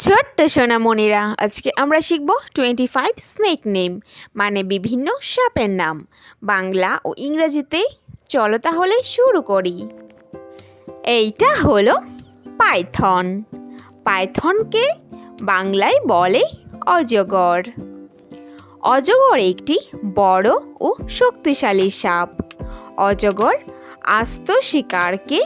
ছোট্ট সোনামণিরা, আজকে আমরা শিখব 25 স্নেক নেম মানে বিভিন্ন সাপের নাম বাংলা ও ইংরেজিতে। চলো তাহলে শুরু করি। এইটা হলো পাইথন। পাইথনকে বাংলায় বলে অজগর। অজগর একটি বড় ও শক্তিশালী সাপ। অজগর আস্ত শিকারকে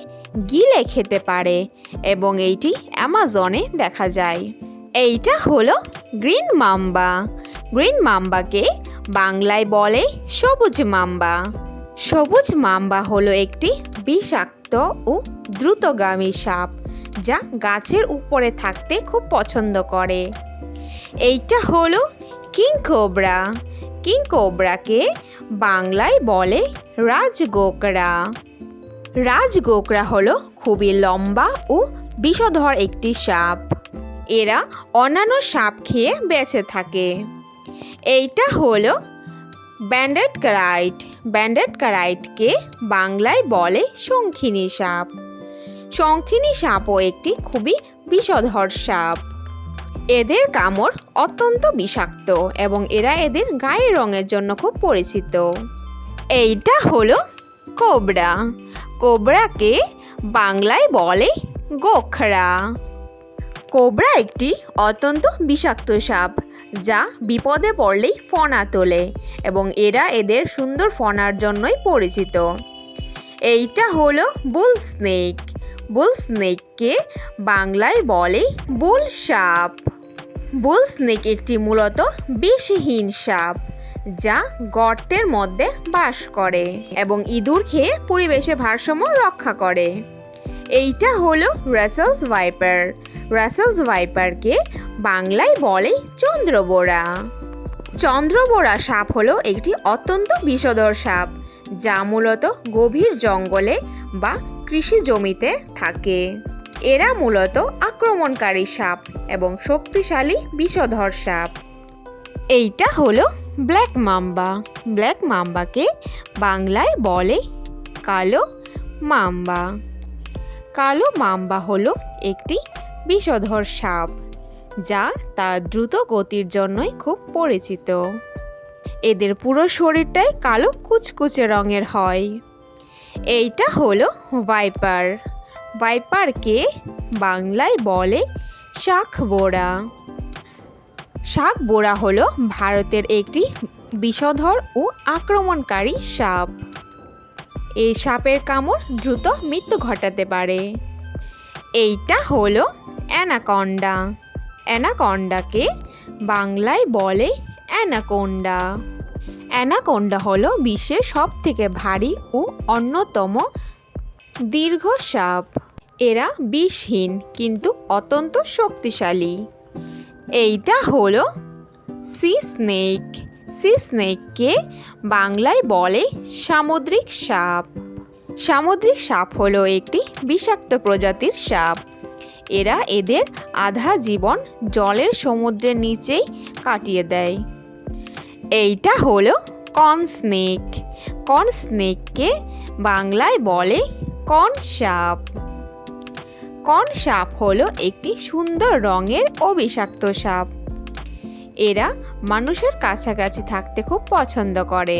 গিলে খেতে পারে এবং এইটি অ্যামাজনে দেখা যায়। এইটা হলো গ্রিন মাম্বা। গ্রিন মাম্বাকে বাংলায় বলে সবুজ মাম্বা। সবুজ মাম্বা হলো একটি বিষাক্ত ও দ্রুতগামী সাপ যা গাছের উপরে থাকতে খুব পছন্দ করে। এইটা হলো কিং কোবরা। কিং কোবরাকে বাংলায় বলে রাজগোকরা। রাজগোকরা হলো খুবই লম্বা ও বিষধর একটি সাপ। এরা অন্যান্য সাপ খেয়ে বেঁচে থাকে। এইটা হলো ব্যান্ডেড কারাইট। ব্যান্ডেড কারাইটকে বাংলায় বলে শঙ্খিনী সাপ। শঙ্খিনী সাপও একটি খুবই বিষধর সাপ। এদের কামড় অত্যন্ত বিষাক্ত এবং এরা এদের গায়ের রঙের জন্য খুব পরিচিত। এইটা হলো কোবরা। কোবরাকে বাংলায় বলে গোখরা। কোবরা একটি অত্যন্ত বিষাক্ত সাপ যা বিপদে পড়লেই ফনা তোলে এবং এরা এদের সুন্দর ফনার জন্যই পরিচিত। এইটা হলো বুল স্নেক। বুল স্নেককে বাংলায় বলে বুল সাপ। বুল স্নেক একটি মূলত বিষহীন সাপ যা গর্তের মধ্যে বাস করে এবং ইঁদুর খেয়ে পরিবেশের ভারসাম্য রক্ষা করে। এইটা হলো রাসেলস ভাইপার। রাসেলস ভাইপারকে বাংলায় বলে চন্দ্রবোরা। চন্দ্রবোরা সাপ হলো একটি অত্যন্ত বিষধর সাপ যা মূলত গভীর জঙ্গলে বা কৃষি জমিতে থাকে। এরা মূলত আক্রমণকারী সাপ এবং শক্তিশালী বিষধর সাপ। এইটা হলো ব্ল্যাক মাম্বা। ব্ল্যাক মাম্বাকে বাংলায় বলে কালো মাম্বা। কালো মাম্বা হলো একটি বিষধর সাপ যা তার দ্রুত গতির জন্যই খুব পরিচিত। এদের পুরো শরীরটাই কালো কুচকুচে রঙের হয়। এইটা হলো ভাইপার। ভাইপারকে বাংলায় বলে শাঁখবোরা। শাঁখবোরা হলো ভারতের একটি বিষধর ও আক্রমণকারী সাপ। এই সাপের কামড় দ্রুত মৃত্যু ঘটাতে পারে। এইটা হলো অ্যানাকন্ডা। অ্যানাকন্ডাকে বাংলায় বলে অ্যানাকোন্ডা। অ্যানাকোন্ডা হলো বিশ্বের সবথেকে ভারী ও অন্যতম দীর্ঘ সাপ। এরা বিষহীন কিন্তু অত্যন্ত শক্তিশালী। এইটা হলো সি স্নেক। সি স্নেককে বাংলায় বলে সামুদ্রিক সাপ। সামুদ্রিক সাপ হলো একটি বিষাক্ত প্রজাতির সাপ। এরা এদের আধা জীবন জলের সমুদ্রের নিচেই কাটিয়ে দেয়। এইটা হলো কর্ন স্নেক। কর্ন স্নেককে বাংলায় বলে কর্ন সাপ। কর্ন সাপ হলো একটি সুন্দর রঙের ও বিষাক্ত সাপ। এরা মানুষের কাছাকাছি থাকতে খুব পছন্দ করে।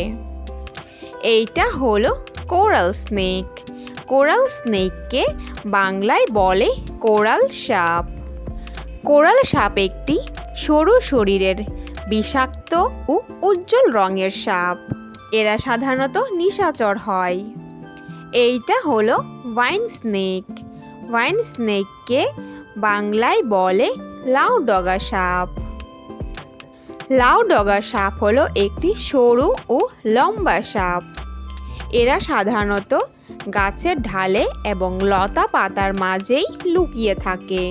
এইটা হলো কোরাল স্নেক। কোরাল স্নেককে বাংলায় বলে কোরাল সাপ। কোরাল সাপ একটি সরু শরীরের বিষাক্ত ও উজ্জ্বল রঙের সাপ। এরা সাধারণত নিশাচর হয়। এইটা হলো ওয়াইন স্নেক। ওয়াইন স্নেককে বাংলায় বলে লাউডগা সাপ। লাউডগা সাপ হলো একটি সরু ও লম্বা সাপ। এরা সাধারণত গাছের ঢালে এবং লতা পাতার মাঝেই লুকিয়ে থাকে।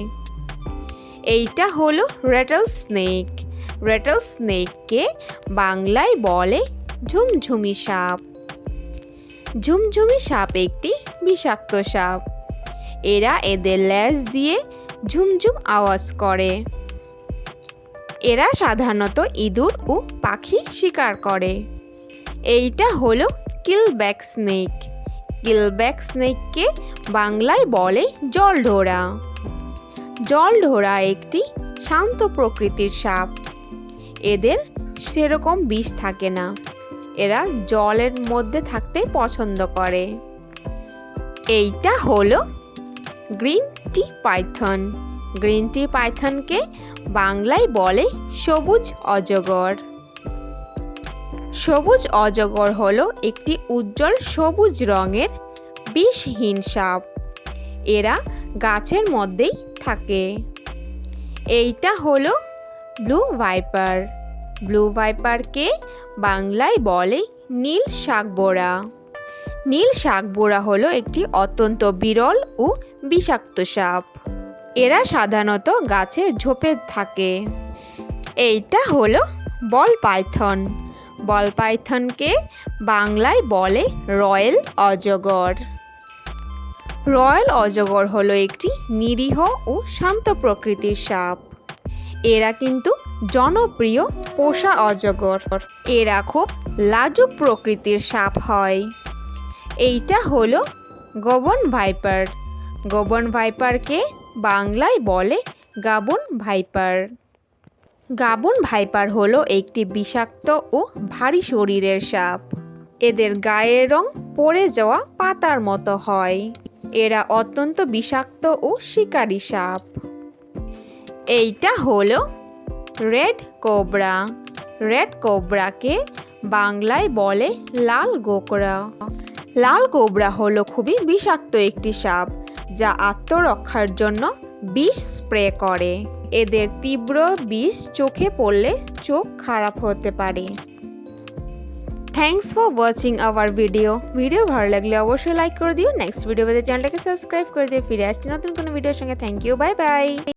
এইটা হলো রেটল স্নেক। রেটল স্নেককে বাংলায় বলে ঝুমঝুমি সাপ। ঝুমঝুমি সাপ একটি বিষাক্ত সাপ। এরা এদের লেজ দিয়ে ঝুমঝুম আওয়াজ করে। এরা সাধারণত ইঁদুর ও পাখি শিকার করে। এইটা হলো কিলব্যাক স্নেক। কিলব্যাক স্নেককে বাংলায় বলে জলঢোরা। জলঢোরা একটি শান্ত প্রকৃতির সাপ। এদের সেরকম বিষ থাকে না, এরা জলের মধ্যে থাকতে পছন্দ করে। এইটা হলো green tree python. Green tree পাইথনকে বাংলায় বলে সবুজ অজগর। সবুজ অজগর হলো একটি উজ্জ্বল সবুজ রঙের বিষহীন সাপ। এরা গাছের মধ্যেই থাকে। এইটা হলো ব্লু ভাইপার। ব্লু ভাইপারকে বাংলায় বলে নীল শাকবোরা। নীল শাকবোরা হলো একটি অত্যন্ত বিরল ও বিষাক্ত সাপ। এরা সাধারণত গাছের ঝোপে থাকে। এইটা হলো বল পাইথন। বল পাইথনকে বাংলায় বলে রয়েল অজগর। রয়েল অজগর হলো একটি নিরীহ ও শান্ত প্রকৃতির সাপ। এরা কিন্তু জনপ্রিয় পোষা অজগর। এরা খুব লাজুক প্রকৃতির সাপ হয়। এইটা হলো গবন ভাইপার। গবন ভাইপারকে বাংলায় বলে গাবন ভাইপার। গাবন ভাইপার হলো একটি বিষাক্ত ও ভারী শরীরের সাপ। এদের গায়ের রং পড়ে যাওয়া পাতার মতো হয়। এরা অত্যন্ত বিষাক্ত ও শিকারী সাপ। এইটা হলো রেড কোবরা। রেড কোবরাকে বাংলায় বলে লাল গোকরা। লাল কোবরা হলো খুবই বিষাক্ত একটি সাপ, যা আত্মরক্ষার জন্য বিষ স্প্রে করে। এদের তীব্র বিষ চোখে পড়লে চোখ খারাপ হতে পারে। Thanks for watching hour video ভালো লাগলে অবশ্যই লাইক করে দিও। নেক্সট ভিডিও পেতে চ্যানেলটাকে সাবস্ক্রাইব করে দিও। ফিরে আসছি নতুন কোনো ভিডিওর সঙ্গে। Thank you, bye by.